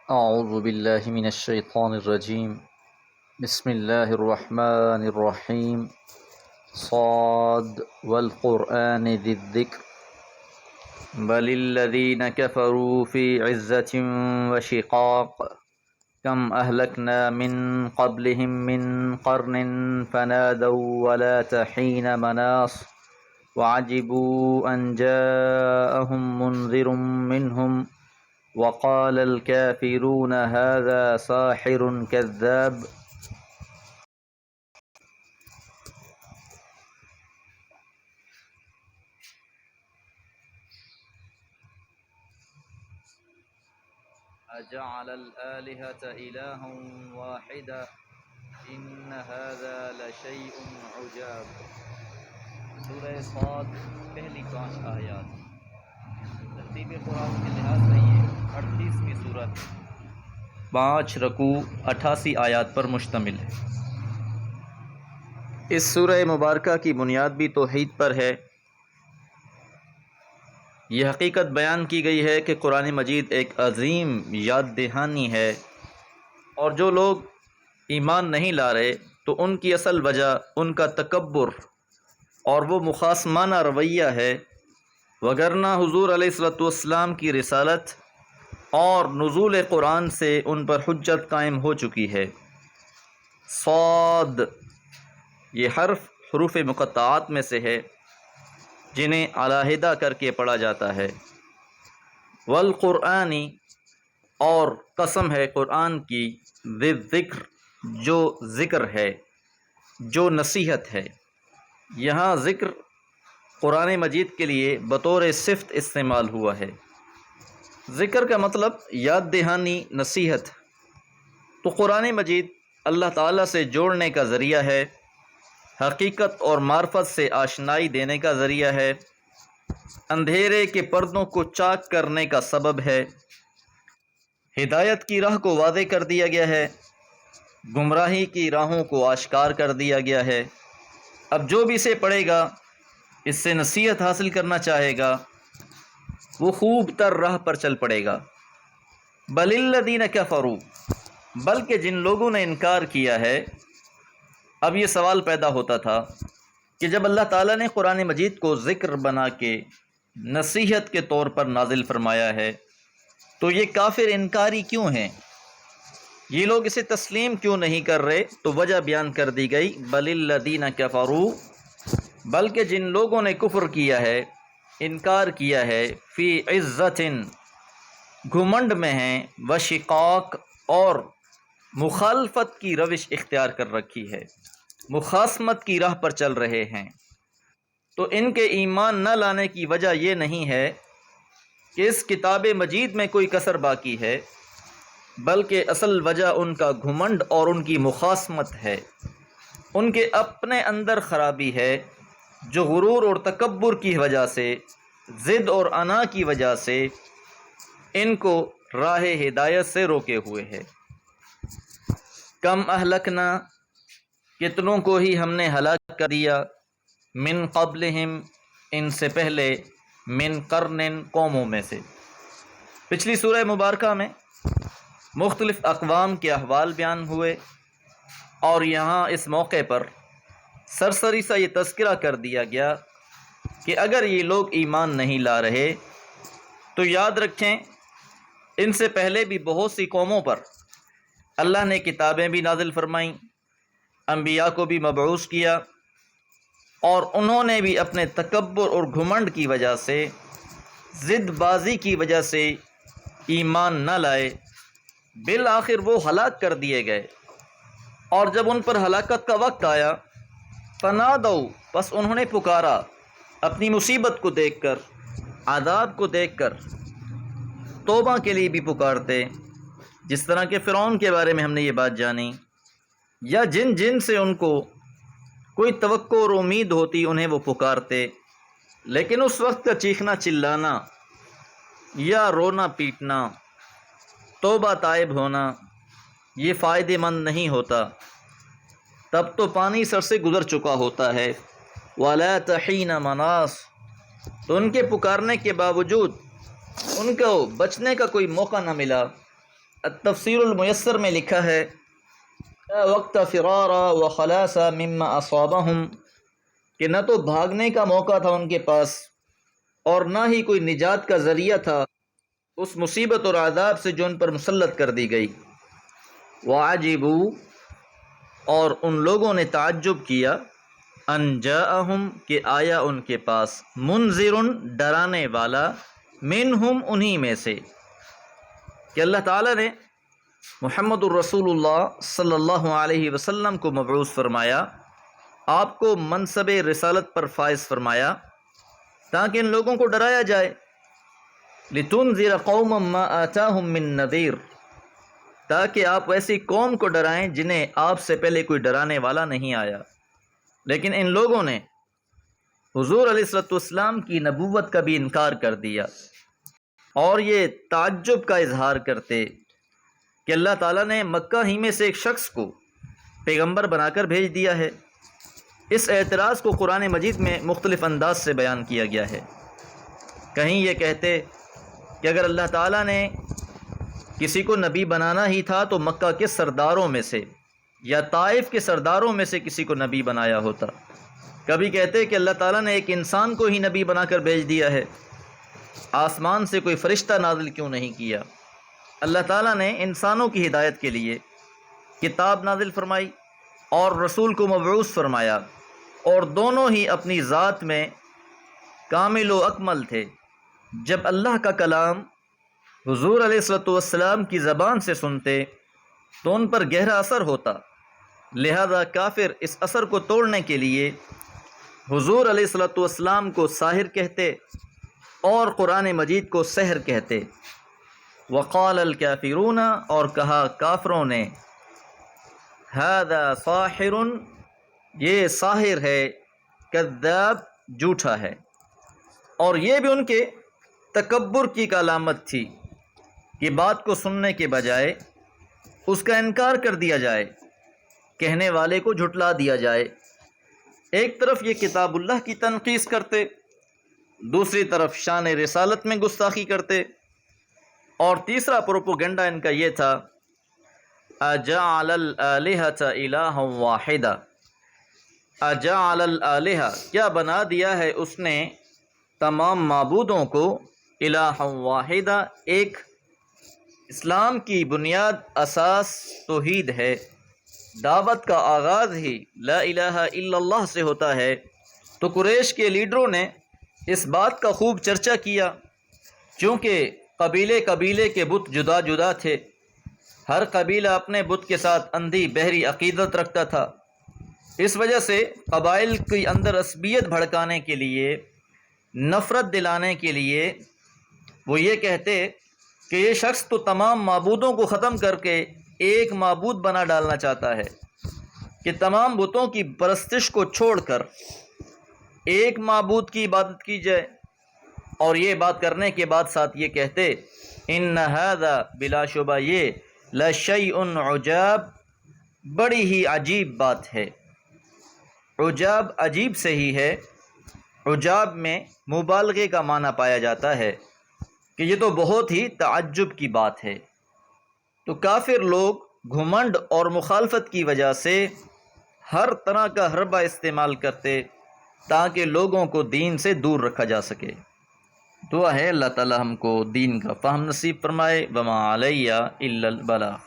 اعوذ باللہ من الشیطان الرجیم بسم اللہ الرحمن الرحیم صاد والقرآن ذی الذکر بل الذین کفروا فی عزة وشقاق کم اہلکنا من قبلہم من قرن فنادوا ولا حین مناص وعجبوا ان جاءهم منذر منہم وقال الكافرون هذا ساحر كذاب اجعل الآلهة إلها واحدا ان هذا لشيء عجاب۔ سورہ صاد پہلی 5 آیات۔ ترتیب قرآن کے لحاظ سے یہ 38ویں سورت 5 رکوع 88 آیات پر مشتمل ہے۔ اس سورہ مبارکہ کی بنیاد بھی توحید پر ہے۔ یہ حقیقت بیان کی گئی ہے کہ قرآن مجید ایک عظیم یاد دہانی ہے، اور جو لوگ ایمان نہیں لا رہے تو ان کی اصل وجہ ان کا تکبر اور وہ مخاصمانہ رویہ ہے، وگرنہ حضور علیہ الصلوۃ والسلام کی رسالت اور نزول قرآن سے ان پر حجت قائم ہو چکی ہے۔ صاد یہ حروف مقطعات میں سے ہے جنہیں علیحدہ کر کے پڑھا جاتا ہے۔ والقرآنی اور قسم ہے قرآن کی، ذی الذکر جو ذکر ہے، جو نصیحت ہے۔ یہاں ذکر قرآن مجید کے لیے بطور صفت استعمال ہوا ہے۔ ذکر کا مطلب یاد دہانی، نصیحت۔ تو قرآن مجید اللہ تعالیٰ سے جوڑنے کا ذریعہ ہے، حقیقت اور معرفت سے آشنائی دینے کا ذریعہ ہے، اندھیرے کے پردوں کو چاک کرنے کا سبب ہے، ہدایت کی راہ کو واضح کر دیا گیا ہے، گمراہی کی راہوں کو آشکار کر دیا گیا ہے۔ اب جو بھی اسے پڑھے گا، اس سے نصیحت حاصل کرنا چاہے گا، وہ خوب تر راہ پر چل پڑے گا۔ بل الذین کفروا، بلکہ جن لوگوں نے انکار کیا ہے۔ اب یہ سوال پیدا ہوتا تھا کہ جب اللہ تعالیٰ نے قرآن مجید کو ذکر بنا کے نصیحت کے طور پر نازل فرمایا ہے تو یہ کافر انکاری کیوں ہیں؟ یہ لوگ اسے تسلیم کیوں نہیں کر رہے؟ تو وجہ بیان کر دی گئی، بل الذین کفروا، بلکہ جن لوگوں نے کفر کیا ہے، انکار کیا ہے، فی عزت، گھمنڈ میں ہیں، وشقاق، اور مخالفت کی روش اختیار کر رکھی ہے، مخاصمت کی راہ پر چل رہے ہیں۔ تو ان کے ایمان نہ لانے کی وجہ یہ نہیں ہے کہ اس کتاب مجید میں کوئی کسر باقی ہے، بلکہ اصل وجہ ان کا گھمنڈ اور ان کی مخاصمت ہے، ان کے اپنے اندر خرابی ہے جو غرور اور تکبر کی وجہ سے، ضد اور انا کی وجہ سے ان کو راہ ہدایت سے روکے ہوئے ہے۔ کم اہلکنا، کتنوں کو ہی ہم نے ہلاک کر دیا، من قبلہم، ان سے پہلے، من قرن، قوموں میں سے۔ پچھلی سورہ مبارکہ میں مختلف اقوام کے احوال بیان ہوئے، اور یہاں اس موقع پر سرسری سا یہ تذکرہ کر دیا گیا کہ اگر یہ لوگ ایمان نہیں لا رہے تو یاد رکھیں ان سے پہلے بھی بہت سی قوموں پر اللہ نے کتابیں بھی نازل فرمائیں، انبیاء کو بھی مبعوث کیا، اور انہوں نے بھی اپنے تکبر اور گھمنڈ کی وجہ سے، ضد بازی کی وجہ سے ایمان نہ لائے، بالآخر وہ ہلاک کر دیے گئے۔ اور جب ان پر ہلاکت کا وقت آیا، فنادوا، پس انہوں نے پکارا، اپنی مصیبت کو دیکھ کر، عذاب کو دیکھ کر، توبہ کے لیے بھی پکارتے، جس طرح کہ فرعون کے بارے میں ہم نے یہ بات جانی، یا جن سے ان کو کوئی توقع اور امید ہوتی انہیں وہ پکارتے، لیکن اس وقت کا چیخنا چلانا یا رونا پیٹنا، توبہ تائب ہونا، یہ فائدہ مند نہیں ہوتا، تب تو پانی سر سے گزر چکا ہوتا ہے۔ وَلَا تَحِينَ مَنَاص، تو ان کے پکارنے کے باوجود ان کو بچنے کا کوئی موقع نہ ملا، التفسیر المیسر میں لکھا ہے وقت فرارا و خلاصا مما اصابہم، کہ نہ تو بھاگنے کا موقع تھا ان کے پاس اور نہ ہی کوئی نجات کا ذریعہ تھا اس مصیبت اور عذاب سے جو ان پر مسلط کر دی گئی۔ وعجبوا، اور ان لوگوں نے تعجب کیا، ان جاءہم، کہ آیا ان کے پاس، منذر، ڈرانے والا، منہم، انہی میں سے، کہ اللہ تعالیٰ نے محمد الرسول اللہ صلی اللہ علیہ وسلم کو مبعوث فرمایا، آپ کو منصب رسالت پر فائز فرمایا تاکہ ان لوگوں کو ڈرایا جائے، لتنذر قوما ما آتاہم من نذیر، تاکہ آپ ایسی قوم کو ڈرائیں جنہیں آپ سے پہلے کوئی ڈرانے والا نہیں آیا۔ لیکن ان لوگوں نے حضور علیہ الصلوۃ والسلام کی نبوت کا بھی انکار کر دیا اور یہ تعجب کا اظہار کرتے کہ اللہ تعالیٰ نے مکہ ہی میں سے ایک شخص کو پیغمبر بنا کر بھیج دیا ہے۔ اس اعتراض کو قرآن مجید میں مختلف انداز سے بیان کیا گیا ہے۔ کہیں یہ کہتے کہ اگر اللہ تعالیٰ نے کسی کو نبی بنانا ہی تھا تو مکہ کے سرداروں میں سے یا طائف کے سرداروں میں سے کسی کو نبی بنایا ہوتا۔ کبھی کہتے کہ اللہ تعالیٰ نے ایک انسان کو ہی نبی بنا کر بھیج دیا ہے، آسمان سے کوئی فرشتہ نازل کیوں نہیں کیا؟ اللہ تعالیٰ نے انسانوں کی ہدایت کے لیے کتاب نازل فرمائی اور رسول کو مبعوث فرمایا، اور دونوں ہی اپنی ذات میں کامل و اکمل تھے۔ جب اللہ کا کلام حضور علیہ الصلوۃ والسلام کی زبان سے سنتے تو ان پر گہرا اثر ہوتا، لہذا کافر اس اثر کو توڑنے کے لیے حضور علیہ الصلوۃ والسلام کو ساحر کہتے اور قرآن مجید کو سحر کہتے۔ وقال الکافرون، اور کہا کافروں نے، ھذا ساحر، یہ ساحر ہے، کذاب، جھوٹا ہے۔ اور یہ بھی ان کے تکبر کی علامت تھی کہ بات کو سننے کے بجائے اس کا انکار کر دیا جائے، کہنے والے کو جھٹلا دیا جائے۔ ایک طرف یہ کتاب اللہ کی تنقیص کرتے، دوسری طرف شان رسالت میں گستاخی کرتے، اور تیسرا پروپوگنڈا ان کا یہ تھا، اجعل الآلہۃ الہا واحدا، اجعل الآلہہ، کیا بنا دیا ہے اس نے تمام معبودوں کو، الہا واحدا، ایک۔ اسلام کی بنیاد، اساس توحید ہے، دعوت کا آغاز ہی لا الہ الا اللہ سے ہوتا ہے۔ تو قریش کے لیڈروں نے اس بات کا خوب چرچا کیا، چونکہ قبیلے قبیلے کے بت جدا جدا تھے، ہر قبیلہ اپنے بت کے ساتھ اندھی بہری عقیدت رکھتا تھا۔ اس وجہ سے قبائل کے اندر عصبیت بھڑکانے کے لیے، نفرت دلانے کے لیے وہ یہ کہتے کہ یہ شخص تو تمام معبودوں کو ختم کر کے ایک معبود بنا ڈالنا چاہتا ہے، کہ تمام بتوں کی پرستش کو چھوڑ کر ایک معبود کی عبادت کی جائے۔ اور یہ بات کرنے کے بعد ساتھ یہ کہتے، ان ھذا، بلا شبہ یہ، لشیء عجاب، بڑی ہی عجیب بات ہے۔ عجاب عجیب سے ہی ہے، عجاب میں مبالغے کا معنی پایا جاتا ہے کہ یہ تو بہت ہی تعجب کی بات ہے۔ تو کافر لوگ گھمنڈ اور مخالفت کی وجہ سے ہر طرح کا حربہ استعمال کرتے تاکہ لوگوں کو دین سے دور رکھا جا سکے۔ دعا ہے اللہ تعالی ہم کو دین کا فہم نصیب فرمائے۔ وما علیہ الا البلاغ۔